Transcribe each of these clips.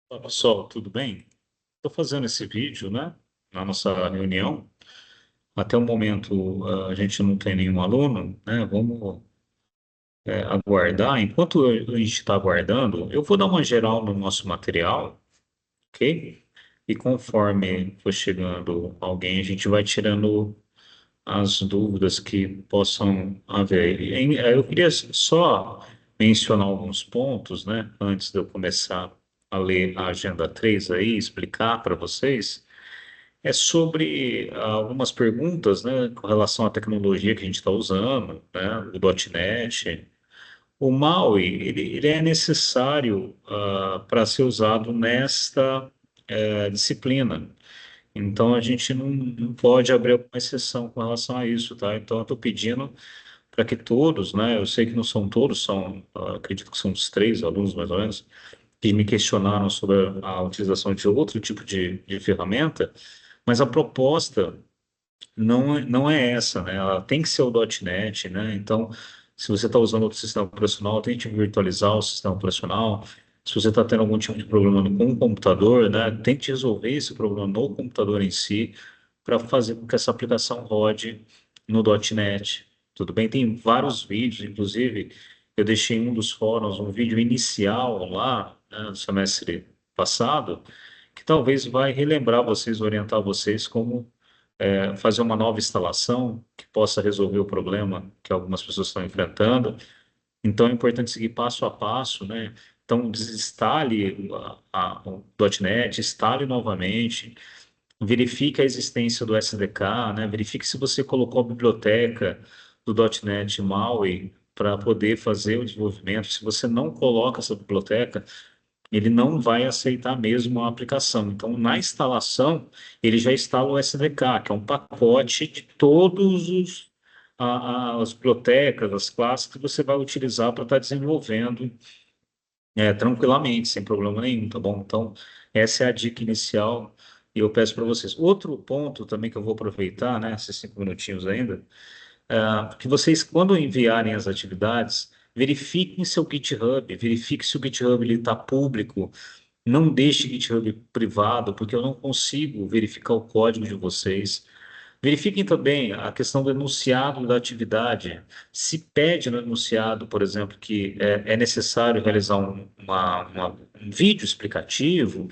Olá, pessoal, tudo bem? Estou fazendo esse vídeo, né, na nossa reunião. Até o momento, a gente não tem nenhum aluno, né? Vamos, aguardar. Enquanto a gente está aguardando, eu vou dar uma geral no nosso material, ok? E conforme for chegando alguém, a gente vai tirando as dúvidas que possam haver. Eu queria só mencionar alguns pontos, né, antes de eu começar a ler a Agenda 3 aí, explicar para vocês. É sobre algumas perguntas, né, com relação à tecnologia que a gente está usando, né, o .NET. O MAUI, ele é necessário para ser usado nesta disciplina. Então, a gente não pode abrir alguma exceção com relação a isso, tá? Então, eu estou pedindo para que todos, né, eu sei que não são todos, acredito que são uns 3 alunos, mais ou menos, que me questionaram sobre a utilização de outro tipo de ferramenta, mas a proposta não é essa, né? Ela tem que ser o .NET, né? Então, se você está usando outro sistema operacional, tente virtualizar o sistema operacional. Se você está tendo algum tipo de problema com o computador, né? Tente resolver esse problema no computador em si para fazer com que essa aplicação rode no .NET. Tudo bem? Tem vários vídeos, inclusive eu deixei em um dos fóruns um vídeo inicial lá, né, no semestre passado, que talvez vai relembrar vocês, orientar vocês como fazer uma nova instalação que possa resolver o problema que algumas pessoas estão enfrentando. Então é importante seguir passo a passo, né? Então desinstale o .NET, instale novamente, verifique a existência do SDK, né? Verifique se você colocou a biblioteca do .NET MAUI para poder fazer o desenvolvimento. Se você não coloca essa biblioteca, ele não vai aceitar mesmo a aplicação. Então, na instalação, ele já instala o SDK, que é um pacote de todos as bibliotecas, as classes que você vai utilizar para estar desenvolvendo tranquilamente, sem problema nenhum, tá bom? Então, essa é a dica inicial e eu peço para vocês. Outro ponto também que eu vou aproveitar, né, esses 5 minutinhos ainda, que vocês, quando enviarem as atividades, verifiquem seu GitHub, verifique se o GitHub está público, não deixe GitHub privado, porque eu não consigo verificar o código de vocês. Verifiquem também a questão do enunciado da atividade. Se pede no enunciado, por exemplo, que é necessário realizar um vídeo explicativo,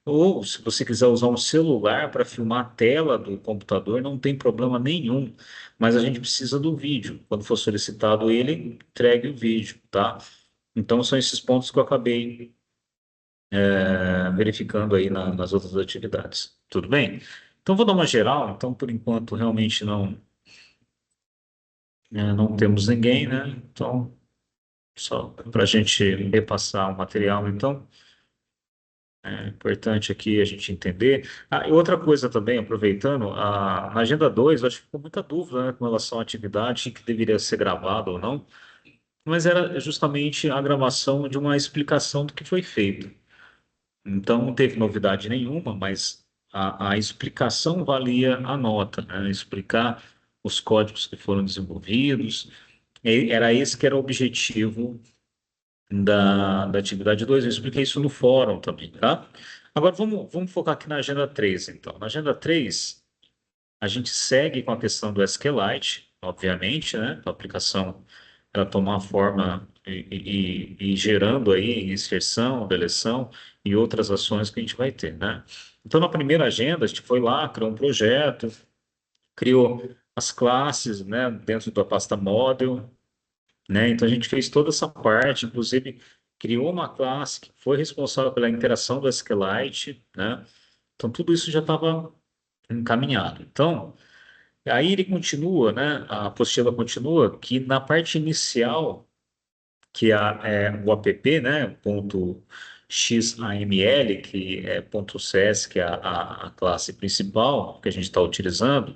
ou se você quiser usar um celular para filmar a tela do computador, não tem problema nenhum. Mas a gente precisa do vídeo. Quando for solicitado ele, entregue o vídeo, tá? Então, são esses pontos que eu acabei verificando aí nas outras atividades. Tudo bem? Então, vou dar uma geral. Então, por enquanto, realmente não temos ninguém, né? Então, só para a gente repassar o material, então, é importante aqui a gente entender. Ah, e outra coisa também, aproveitando, na Agenda 2, eu acho que ficou muita dúvida, né, com relação à atividade que deveria ser gravada ou não, mas era justamente a gravação de uma explicação do que foi feito. Então, não teve novidade nenhuma, mas a explicação valia a nota, né? Explicar os códigos que foram desenvolvidos. Era esse que era o objetivo da atividade 2. Eu expliquei isso no fórum também, tá? Agora, vamos focar aqui na agenda 3, então. Na agenda 3, a gente segue com a questão do SQLite, obviamente, né? A aplicação ela tomar forma e gerando aí inserção, deleção e outras ações que a gente vai ter, né? Então, na primeira agenda, a gente foi lá, criou um projeto, criou as classes, né, dentro da pasta model, né? Então, a gente fez toda essa parte, inclusive criou uma classe que foi responsável pela interação do SQLite, né? Então, tudo isso já estava encaminhado. Então, aí ele continua, né? A apostila continua que na parte inicial, que é o app, né? Ponto XAML, que é ponto CS, que é a classe principal que a gente está utilizando,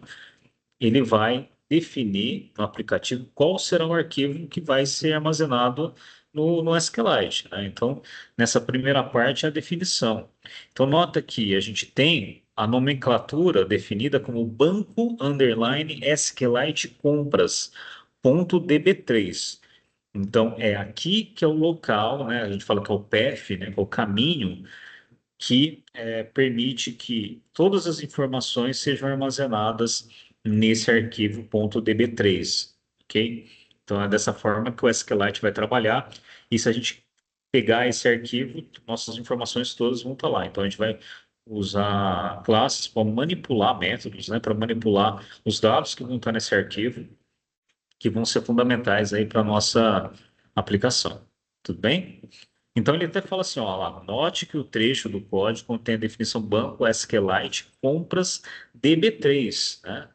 ele vai definir no aplicativo qual será o arquivo que vai ser armazenado no SQLite, né? Então, nessa primeira parte é a definição. Então, nota que a gente tem a nomenclatura definida como banco underline SQLite compras ponto DB3. Então, é aqui que é o local, né? A gente fala que é o path, né? Que é o caminho que permite que todas as informações sejam armazenadas nesse arquivo .db3, ok? Então é dessa forma que o SQLite vai trabalhar. E se a gente pegar esse arquivo, nossas informações todas vão estar lá. Então a gente vai usar classes para manipular métodos, né, para manipular os dados que vão estar nesse arquivo, que vão ser fundamentais aí para a nossa aplicação. Tudo bem? Então ele até fala assim, ó, lá, note que o trecho do código contém a definição banco SQLite compras DB3, né?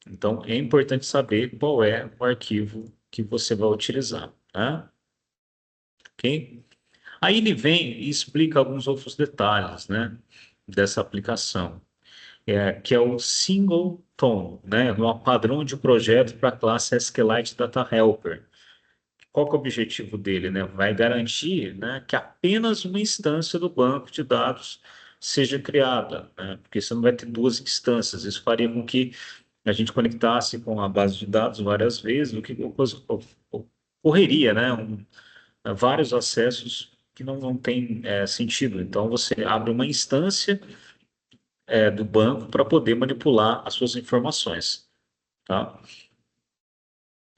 Então é importante saber qual é o arquivo que você vai utilizar, né? Ok? Aí ele vem e explica alguns outros detalhes, né, dessa aplicação, que é o singleton, né, o padrão de projeto para a classe SQLite Data Helper. Qual que é o objetivo dele, né? Vai garantir, né, que apenas uma instância do banco de dados seja criada, né? Porque você não vai ter duas instâncias. Isso faria com que a gente conectasse com a base de dados várias vezes, o que ocorreria, né? Vários acessos que não tem sentido. Então, você abre uma instância do banco para poder manipular as suas informações, tá?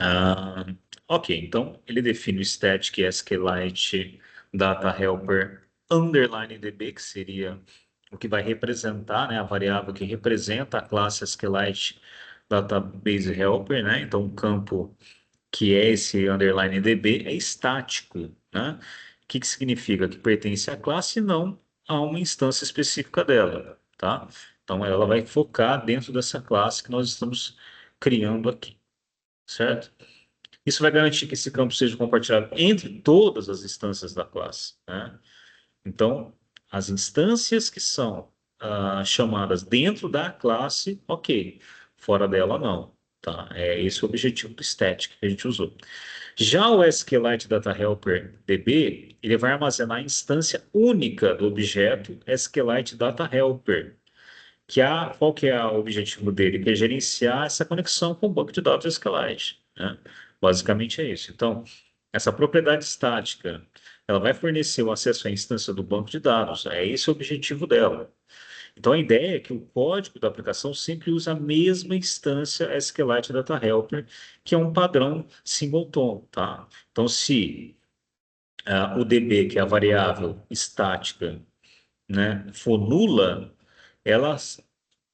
Ah, ok, então ele define o static SQLite Data Helper underline DB, que seria o que vai representar, né, a variável que representa a classe SQLite Database Helper, né? Então, o campo que é esse underline DB é estático, né? O que que significa? Que pertence à classe e não a uma instância específica dela, tá? Então, ela vai focar dentro dessa classe que nós estamos criando aqui, certo? Isso vai garantir que esse campo seja compartilhado entre todas as instâncias da classe, né? Então, as instâncias que são chamadas dentro da classe, ok. Fora dela, não. Tá? É esse o objetivo do static que a gente usou. Já o SQLite Data Helper DB, ele vai armazenar a instância única do objeto SQLite Data Helper, qual que é o objetivo dele? Que é gerenciar essa conexão com o banco de dados SQLite, né? Basicamente é isso. Então, essa propriedade estática, ela vai fornecer o acesso à instância do banco de dados. É esse o objetivo dela. Então, a ideia é que o código da aplicação sempre usa a mesma instância SQLite Data Helper, que é um padrão singleton, tá? Então, se o DB, que é a variável estática, né, for nula, ela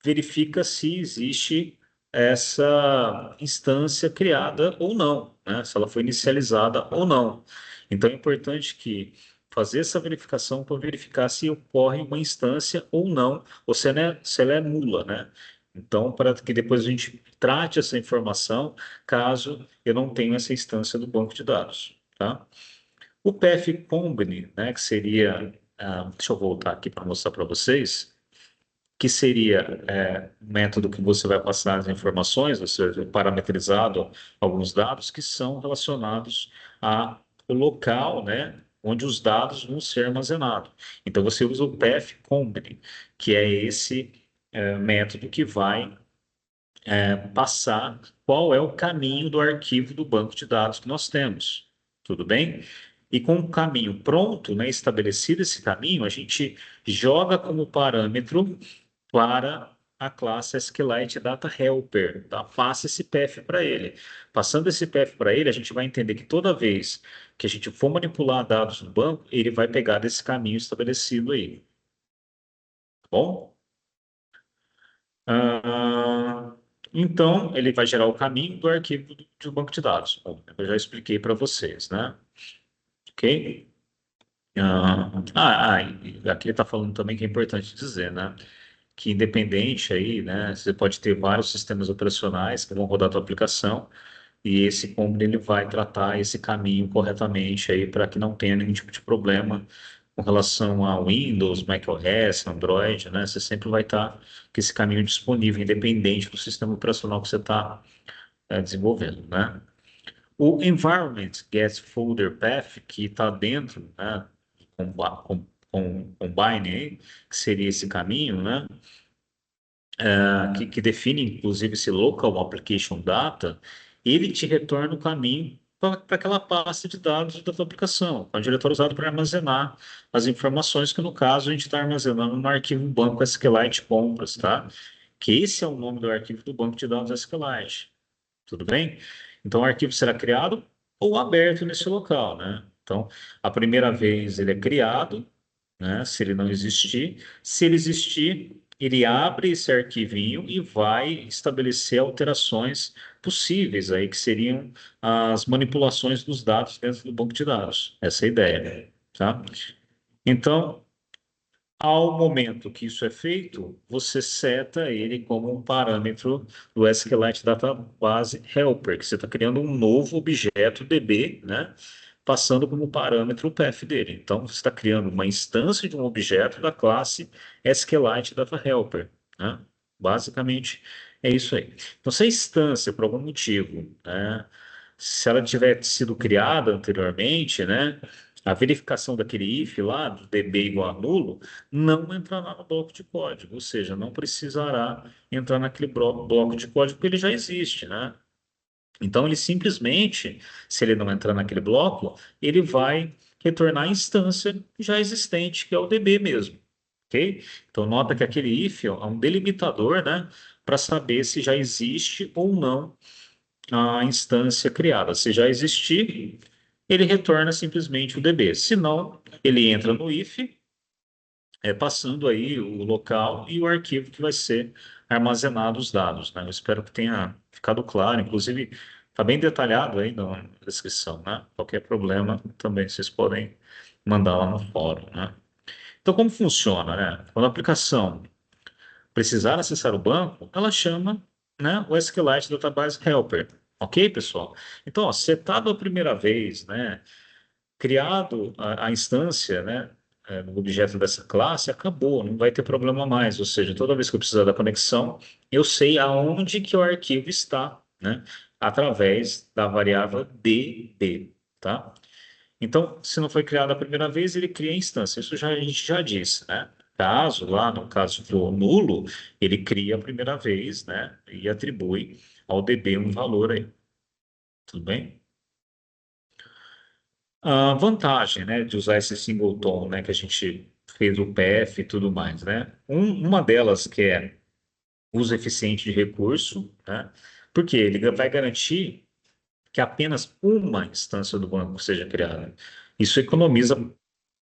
verifica se existe essa instância criada ou não, né? Se ela foi inicializada ou não. Então é importante que fazer essa verificação para verificar se ocorre uma instância ou não, ou se ela é nula, né? Então, para que depois a gente trate essa informação, caso eu não tenha essa instância do banco de dados, tá? O PF Combine, né, que seria, deixa eu voltar aqui para mostrar para vocês, que seria um método que você vai passar as informações, ou seja, parametrizado alguns dados que são relacionados ao local, né, onde os dados vão ser armazenados. Então, você usa o Path Combine, que é esse método que vai passar qual é o caminho do arquivo do banco de dados que nós temos. Tudo bem? E com o caminho pronto, né, estabelecido esse caminho, a gente joga como parâmetro para a classe SQLite Data Helper, tá? Passa esse path para ele. Passando esse path para ele, a gente vai entender que toda vez que a gente for manipular dados no banco, ele vai pegar desse caminho estabelecido aí. Tá bom? Ah, então, ele vai gerar o caminho do arquivo do banco de dados. Bom, eu já expliquei para vocês, né? Ok? E aqui ele está falando também que é importante dizer, né? Que independente aí, né? Você pode ter vários sistemas operacionais que vão rodar a tua aplicação e esse como ele vai tratar esse caminho corretamente aí para que não tenha nenhum tipo de problema com relação a Windows, macOS, Android, né? Você sempre vai estar com esse caminho disponível, independente do sistema operacional que você está desenvolvendo, né? O Environment Get Folder Path, que está dentro, né, Combine, aí, que seria esse caminho, né, que define inclusive esse Local Application Data, ele te retorna o caminho para aquela pasta de dados da tua aplicação, é um diretório usado para armazenar as informações que, no caso, a gente está armazenando no arquivo banco SQLite compras, tá? Que esse é o nome do arquivo do banco de dados SQLite. Tudo bem? Então, o arquivo será criado ou aberto nesse local, né? Então, a primeira vez ele é criado, né? Se ele não existir, se ele existir, ele abre esse arquivinho e vai estabelecer alterações possíveis aí, que seriam as manipulações dos dados dentro do banco de dados. Essa é a ideia, tá? Então, ao momento que isso é feito, você seta ele como um parâmetro do SQLite Database Helper, que você está criando um novo objeto DB, né? Passando como parâmetro o path dele. Então, você está criando uma instância de um objeto da classe SQLite Data Helper, né? Basicamente, é isso aí. Então, se a instância, por algum motivo, né? Se ela tiver sido criada anteriormente, né? A verificação daquele if lá, do DB igual a nulo, não entrará no bloco de código, ou seja, não precisará entrar naquele bloco de código porque ele já existe, né? Então ele simplesmente, se ele não entrar naquele bloco, ele vai retornar a instância já existente, que é o DB mesmo, ok? Então nota que aquele if é um delimitador, né, para saber se já existe ou não a instância criada. Se já existir, ele retorna simplesmente o DB. Se não, ele entra no if passando aí o local e o arquivo que vai ser armazenado os dados, né? Eu espero que tenha ficado claro, inclusive está bem detalhado aí na descrição, né? Qualquer problema também vocês podem mandar lá no fórum, né? Então, como funciona, né? Quando a aplicação precisar acessar o banco, ela chama, né, o SQLite Database Helper, ok, pessoal? Então, ó, setado a primeira vez, né? Criado a instância, né, no objeto dessa classe, acabou, não vai ter problema mais. Ou seja, toda vez que eu precisar da conexão, eu sei aonde que o arquivo está, né, através da variável DB, tá? Então, se não foi criado a primeira vez, ele cria a instância. Isso já, a gente já disse, né? Caso, lá no caso for nulo, ele cria a primeira vez, né, e atribui ao DB um valor aí. Tudo bem? A vantagem, né, de usar esse singleton, né, que a gente fez o PF e tudo mais, né? Uma delas que é uso eficiente de recurso, né? Porque ele vai garantir que apenas uma instância do banco seja criada. Isso economiza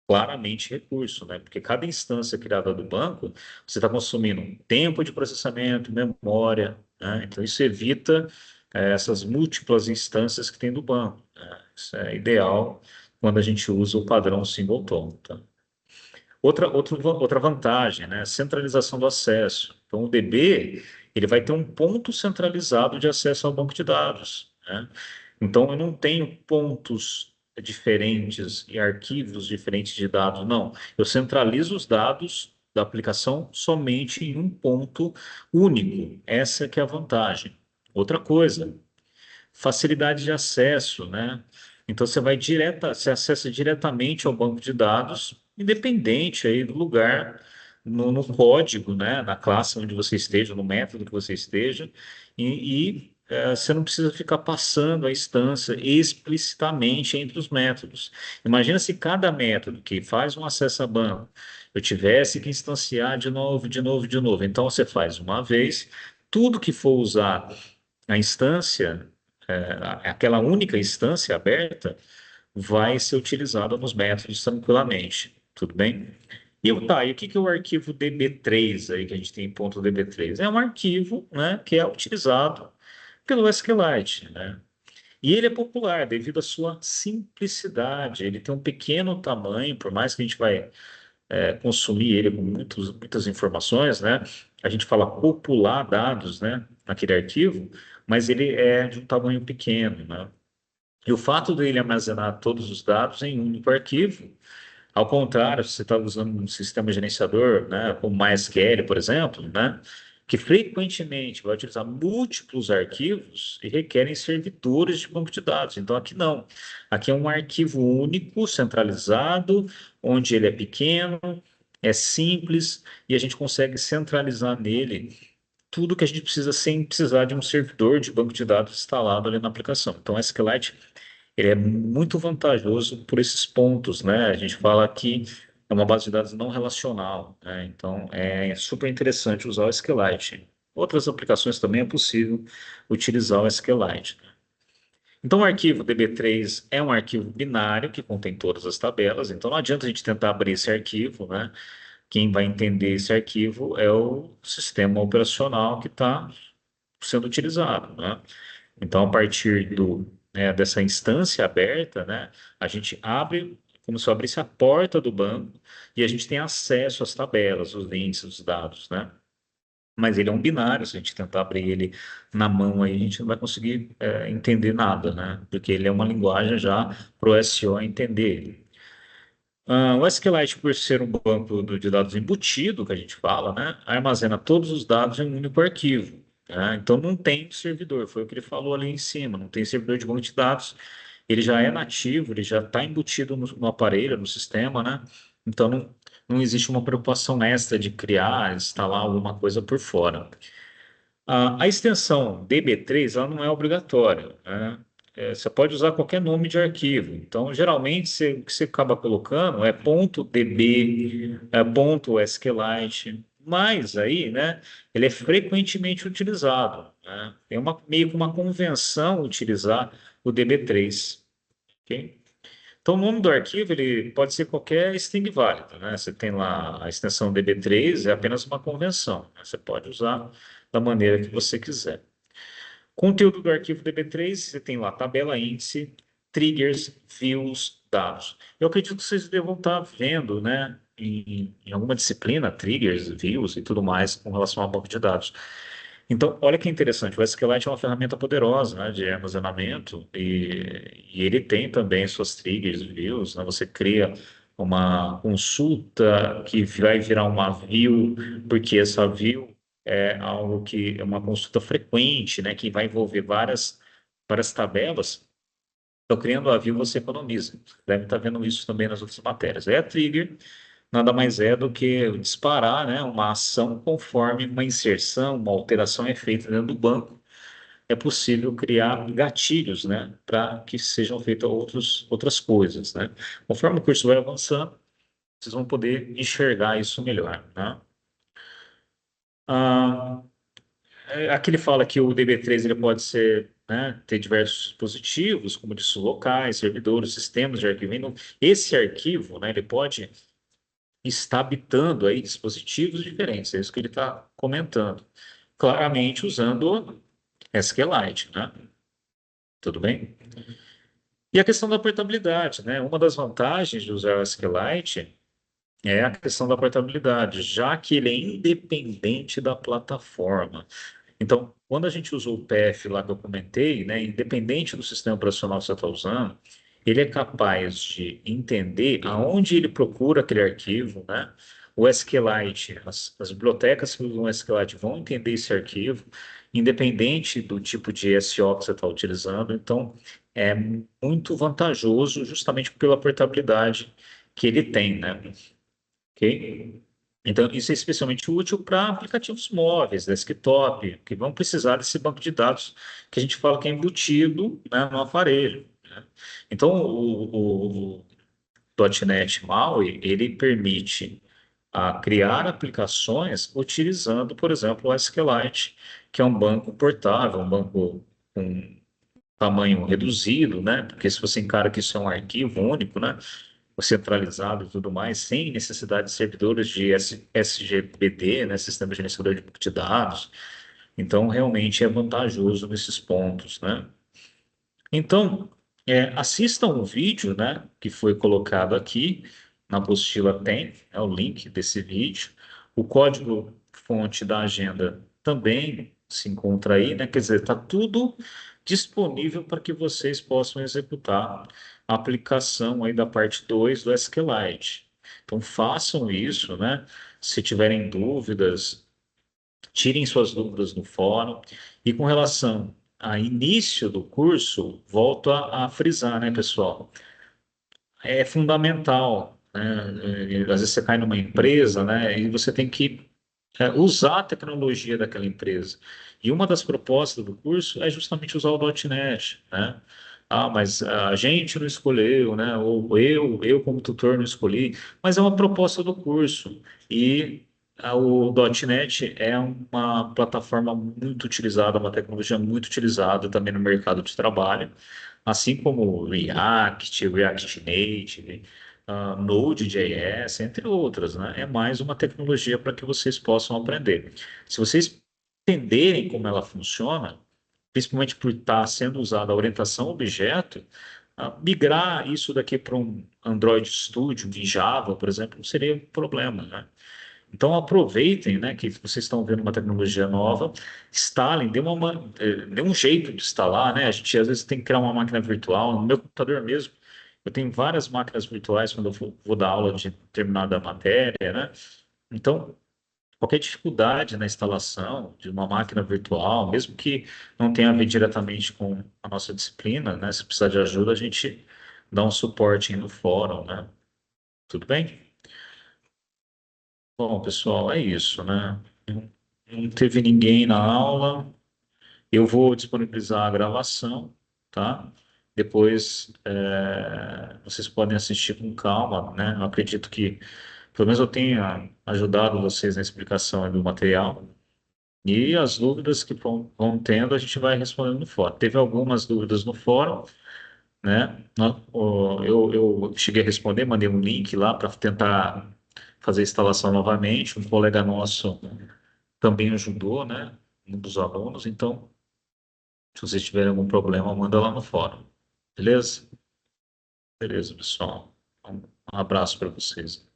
claramente recurso, né? Porque cada instância criada do banco, você está consumindo tempo de processamento, memória, né? Então isso evita essas múltiplas instâncias que tem do banco, né? Isso é ideal quando a gente usa o padrão singleton, tá? Outra vantagem, né? Centralização do acesso. Então, o DB, ele vai ter um ponto centralizado de acesso ao banco de dados, né? Então, eu não tenho pontos diferentes e arquivos diferentes de dados, não. Eu centralizo os dados da aplicação somente em um ponto único. Essa que é a vantagem. Outra coisa, facilidade de acesso, né? Então você acessa diretamente ao banco de dados, independente aí do lugar, no código, né? Na classe onde você esteja, no método que você esteja, você não precisa ficar passando a instância explicitamente entre os métodos. Imagina se cada método que faz um acesso a banco eu tivesse que instanciar de novo, de novo, de novo. Então você faz uma vez, tudo que for usar a instância aquela única instância aberta vai ser utilizada nos métodos tranquilamente, tudo bem? E o que que é o arquivo DB3 aí que a gente tem em ponto .db3? É um arquivo, né, que é utilizado pelo SQLite, né? E ele é popular devido à sua simplicidade. Ele tem um pequeno tamanho, por mais que a gente vai consumir ele com muitas informações, né? A gente fala popular dados, né, naquele arquivo, mas ele é de um tamanho pequeno, né? E o fato dele armazenar todos os dados em um único arquivo, ao contrário, se você está usando um sistema gerenciador, né, como MySQL, por exemplo, né, que frequentemente vai utilizar múltiplos arquivos e requerem servidores de banco de dados. Então, aqui não. Aqui é um arquivo único, centralizado, onde ele é pequeno, é simples e a gente consegue centralizar nele tudo que a gente precisa sem precisar de um servidor de banco de dados instalado ali na aplicação. Então, a SQLite ele é muito vantajoso por esses pontos, né? A gente fala que é uma base de dados não relacional, né? Então é super interessante usar o SQLite. Outras aplicações também é possível utilizar o SQLite. Então, o arquivo DB3 é um arquivo binário que contém todas as tabelas, então não adianta a gente tentar abrir esse arquivo, né? Quem vai entender esse arquivo é o sistema operacional que está sendo utilizado, né? Então, a partir dessa instância aberta, né, a gente abre, como se eu abrisse a porta do banco e a gente tem acesso às tabelas, os índices, os dados, né? Mas ele é um binário, se a gente tentar abrir ele na mão aí, a gente não vai conseguir entender nada, né? Porque ele é uma linguagem já para o SEO entender. O SQLite, por ser um banco de dados embutido, que a gente fala, né, armazena todos os dados em um único arquivo, né? Então não tem servidor, foi o que ele falou ali em cima, não tem servidor de banco de dados, ele já é nativo, ele já está embutido no aparelho, no sistema, né? Então não existe uma preocupação extra de criar, instalar alguma coisa por fora. A extensão DB3 ela não é obrigatória, né? Você pode usar qualquer nome de arquivo. Então, geralmente, o que você acaba colocando é .db, .sqlite, mas aí, né, ele é frequentemente utilizado, né? Tem meio que uma convenção utilizar o DB3, ok? Então, o nome do arquivo ele pode ser qualquer string válido, né? Você tem lá a extensão DB3, é apenas uma convenção, né? Você pode usar da maneira que você quiser. Conteúdo do arquivo DB3, você tem lá tabela índice, triggers, views, dados. Eu acredito que vocês devam estar vendo, né, em alguma disciplina, triggers, views e tudo mais com relação ao banco de dados. Então, olha que interessante, o SQLite é uma ferramenta poderosa, né, de armazenamento e ele tem também suas triggers, views, né, você cria uma consulta que vai virar uma view, porque essa view é algo que é uma consulta frequente, né, que vai envolver várias tabelas. Então, criando a view, você economiza. Deve estar vendo isso também nas outras matérias. É a trigger, nada mais é do que disparar, né, uma ação conforme uma inserção, uma alteração é feita dentro do banco. É possível criar gatilhos, né, para que sejam feitas outras coisas, né? Conforme o curso vai avançando, vocês vão poder enxergar isso melhor, né? Ah, aqui ele fala que o DB3 ele pode ser, né, ter diversos dispositivos, como disse, locais, servidores, sistemas de arquivo. Então, esse arquivo, né, ele pode estar habitando aí dispositivos diferentes, é isso que ele está comentando. Claramente usando SQLite, né? Tudo bem? E a questão da portabilidade, né? Uma das vantagens de usar o SQLite é a questão da portabilidade, já que ele é independente da plataforma. Então, quando a gente usou o PF lá que eu comentei, né, independente do sistema operacional que você está usando, ele é capaz de entender aonde ele procura aquele arquivo, né? O SQLite, as bibliotecas que usam o SQLite vão entender esse arquivo, independente do tipo de SO que você está utilizando. Então, é muito vantajoso justamente pela portabilidade que ele tem, né? Ok? Então, isso é especialmente útil para aplicativos móveis, desktop, que vão precisar desse banco de dados que a gente fala que é embutido, né, no aparelho, né? Então, o .NET MAUI, ele permite criar aplicações utilizando, por exemplo, o SQLite, que é um banco portável, um banco com tamanho reduzido, né? Porque se você encara que isso é um arquivo único, né? Centralizado e tudo mais, sem necessidade de servidores de SGBD, né, Sistema Gerenciador de Banco de Dados. Então, realmente é vantajoso nesses pontos, né? Então, assistam o vídeo, né, que foi colocado aqui na apostila tem, é o link desse vídeo. O código-fonte da agenda também se encontra aí, né? Quer dizer, está tudo disponível para que vocês possam executar a aplicação aí da parte 2 do SQLite. Então, façam isso, né? Se tiverem dúvidas, tirem suas dúvidas no fórum. E com relação ao início do curso, volto a frisar, né, pessoal? É fundamental, né? Às vezes você cai numa empresa, né, e você tem que usar a tecnologia daquela empresa. E uma das propostas do curso é justamente usar o .NET, né? Ah, mas a gente não escolheu, né? Ou eu como tutor não escolhi, mas é uma proposta do curso. E o .NET é uma plataforma muito utilizada, uma tecnologia muito utilizada também no mercado de trabalho, assim como o React, React Native, Node.js, entre outras, né? É mais uma tecnologia para que vocês possam aprender. Se vocês entenderem como ela funciona, principalmente por estar sendo usada a orientação a objeto, migrar isso daqui para um Android Studio em Java, por exemplo, não seria um problema, né? Então aproveitem, né, que vocês estão vendo uma tecnologia nova, instalem, dê um jeito de instalar, né? A gente às vezes tem que criar uma máquina virtual, no meu computador mesmo. Eu tenho várias máquinas virtuais quando eu vou dar aula de determinada matéria, né? Então, qualquer dificuldade na instalação de uma máquina virtual, mesmo que não tenha a ver diretamente com a nossa disciplina, né? Se precisar de ajuda, a gente dá um suporte aí no fórum, né? Tudo bem? Bom, pessoal, é isso, né? Não teve ninguém na aula. Eu vou disponibilizar a gravação, tá? Depois, vocês podem assistir com calma, né? Eu acredito que, pelo menos eu tenha ajudado vocês na explicação do material. E as dúvidas que vão tendo, a gente vai respondendo no fórum. Teve algumas dúvidas no fórum, né? Eu cheguei a responder, mandei um link lá para tentar fazer a instalação novamente. Um colega nosso também ajudou, né? Um dos alunos. Então, se vocês tiverem algum problema, manda lá no fórum. Beleza? Beleza, pessoal. Um abraço para vocês.